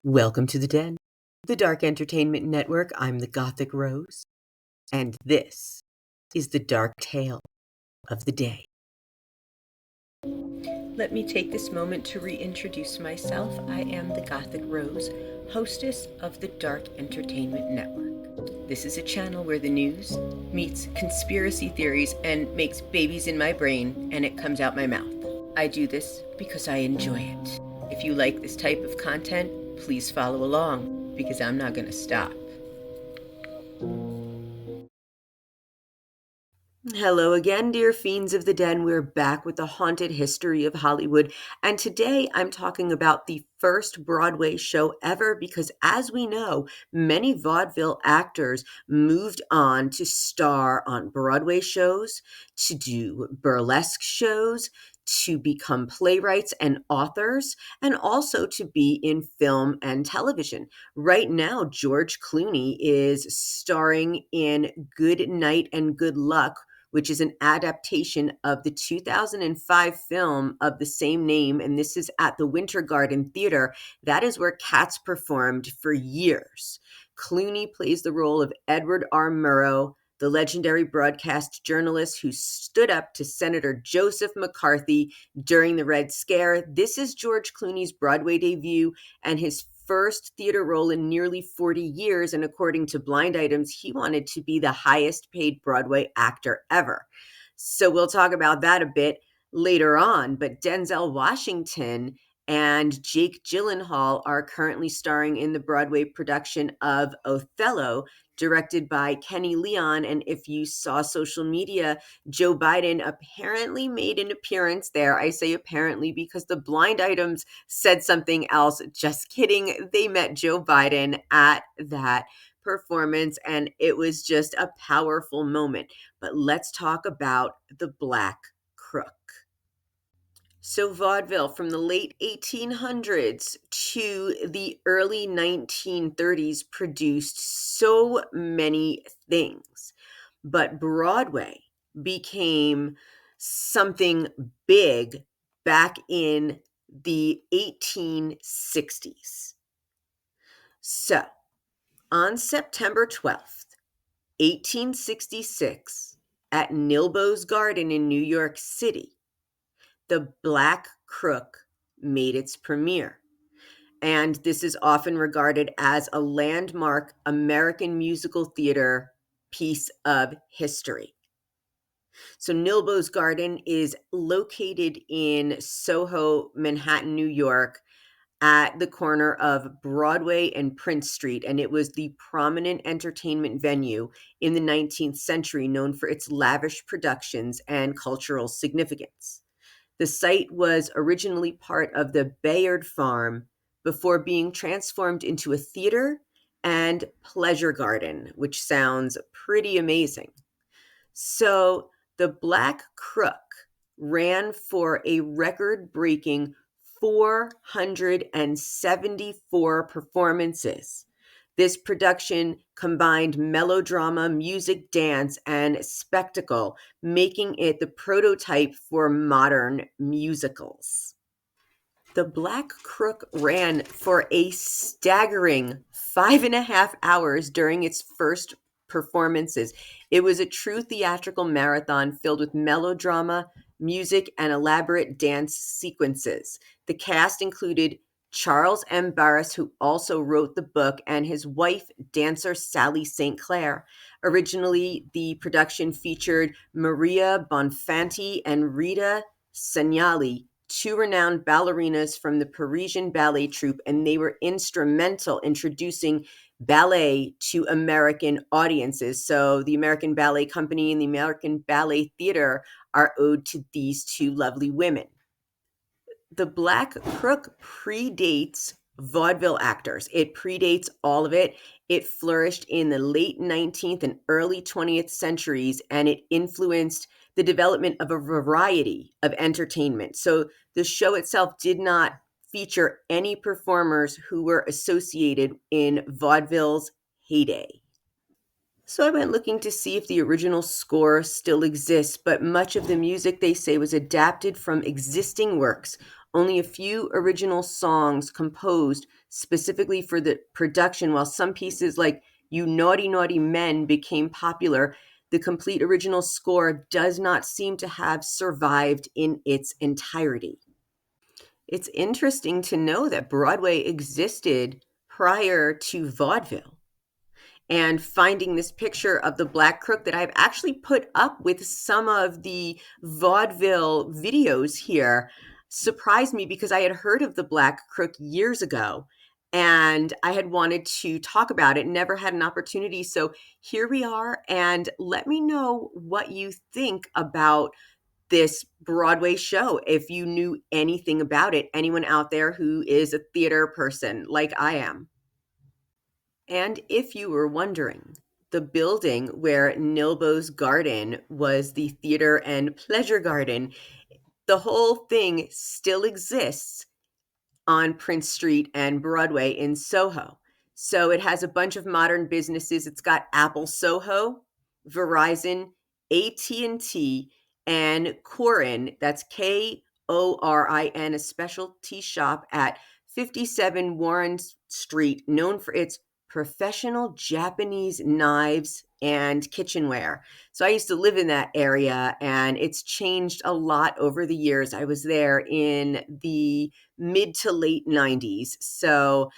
Welcome to the Den, the Dark Entertainment Network. I'm the Gothic Rose, and this is the dark tale of the day. Let me take this moment to reintroduce myself. I am the Gothic Rose, hostess of the Dark Entertainment Network. This is a channel where the news meets conspiracy theories and makes babies in my brain, and it comes out my mouth. I do this because I enjoy it. If you like this type of content, please follow along, because I'm not going to stop. Hello again, dear fiends of the den. We're back with the haunted history of Hollywood, and today I'm talking about the first Broadway show ever because, as we know, many vaudeville actors moved on to star on Broadway shows, to do burlesque shows, to become playwrights and authors, and also to be in film and television. Right now, George Clooney is starring in Good Night and Good Luck, which is an adaptation of the 2005 film of the same name. And this is at the Winter Garden Theater. That is where Cats performed for years. Clooney plays the role of Edward R. Murrow, the legendary broadcast journalist who stood up to Senator Joseph McCarthy during the Red Scare. This is George Clooney's Broadway debut and his first theater role in nearly 40 years, and according to Blind Items, he wanted to be the highest paid Broadway actor ever. So we'll talk about that a bit later on, but Denzel Washington and Jake Gyllenhaal are currently starring in the Broadway production of Othello, directed by Kenny Leon. And if you saw social media, Joe Biden apparently made an appearance there. I say apparently because the Blind Items said something else. Just kidding. They met Joe Biden at that performance, and it was just a powerful moment. But let's talk about the Black Crook. So vaudeville from the late 1800s to the early 1930s produced so many things. But Broadway became something big back in the 1860s. So, on September 12th, 1866, at Niblo's Garden in New York City, the Black Crook made its premiere. And this is often regarded as a landmark American musical theater piece of history. So Niblo's Garden is located in Soho, Manhattan, New York, at the corner of Broadway and Prince Street, and it was the prominent entertainment venue in the 19th century, known for its lavish productions and cultural significance. The site was originally part of the Bayard Farm before being transformed into a theater and pleasure garden, which sounds pretty amazing. So the Black Crook ran for a record-breaking 474 performances. This production combined melodrama, music, dance, and spectacle, making it the prototype for modern musicals. The Black Crook ran for a staggering 5.5 hours during its first performances. It was a true theatrical marathon filled with melodrama, music, and elaborate dance sequences. The cast included Charles M. Barras, who also wrote the book, and his wife, dancer Sallie St. Clair. Originally, the production featured Maria Bonfanti and Rita Sangalli, two renowned ballerinas from the Parisian ballet troupe, and they were instrumental introducing ballet to American audiences. So the American Ballet Company and the American Ballet Theater are owed to these two lovely women. The Black Crook predates vaudeville actors. It predates all of it. It flourished in the late 19th and early 20th centuries, and it influenced the development of a variety of entertainment. So the show itself did not feature any performers who were associated in vaudeville's heyday. So I went looking to see if the original score still exists, but much of the music, they say, was adapted from existing works. Only a few original songs composed specifically for the production, while some pieces like You Naughty Naughty Men became popular. The complete original score does not seem to have survived in its entirety. It's interesting to know that Broadway existed prior to vaudeville. And finding this picture of the Black Crook that I've actually put up with some of the vaudeville videos here surprised me because I had heard of the Black Crook years ago and I had wanted to talk about it, never had an opportunity. So here we are, and let me know what you think about this Broadway show. If you knew anything about it, anyone out there who is a theater person like I am. And if you were wondering, the building where Nilbo's garden was the theater and pleasure garden, the whole thing still exists on Prince Street and Broadway in Soho. So it has a bunch of modern businesses. It's got Apple Soho, Verizon, AT&T, and Corin. That's Korin, a specialty shop at 57 Warren Street, known for its professional Japanese knives and kitchenware. So I used to live in that area and it's changed a lot over the years. I was there in the mid to late 90s. So,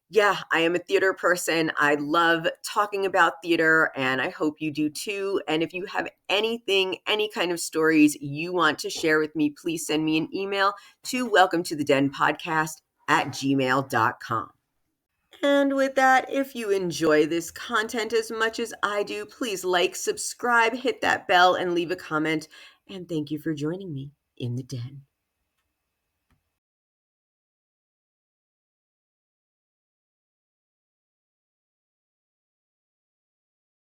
yeah, I am a theater person. I love talking about theater, and I hope you do too. And if you have anything, any kind of stories you want to share with me, please send me an email to welcome to the den podcast at gmail.com. And with that, if you enjoy this content as much as I do, please like, subscribe, hit that bell, and leave a comment. And thank you for joining me in the den.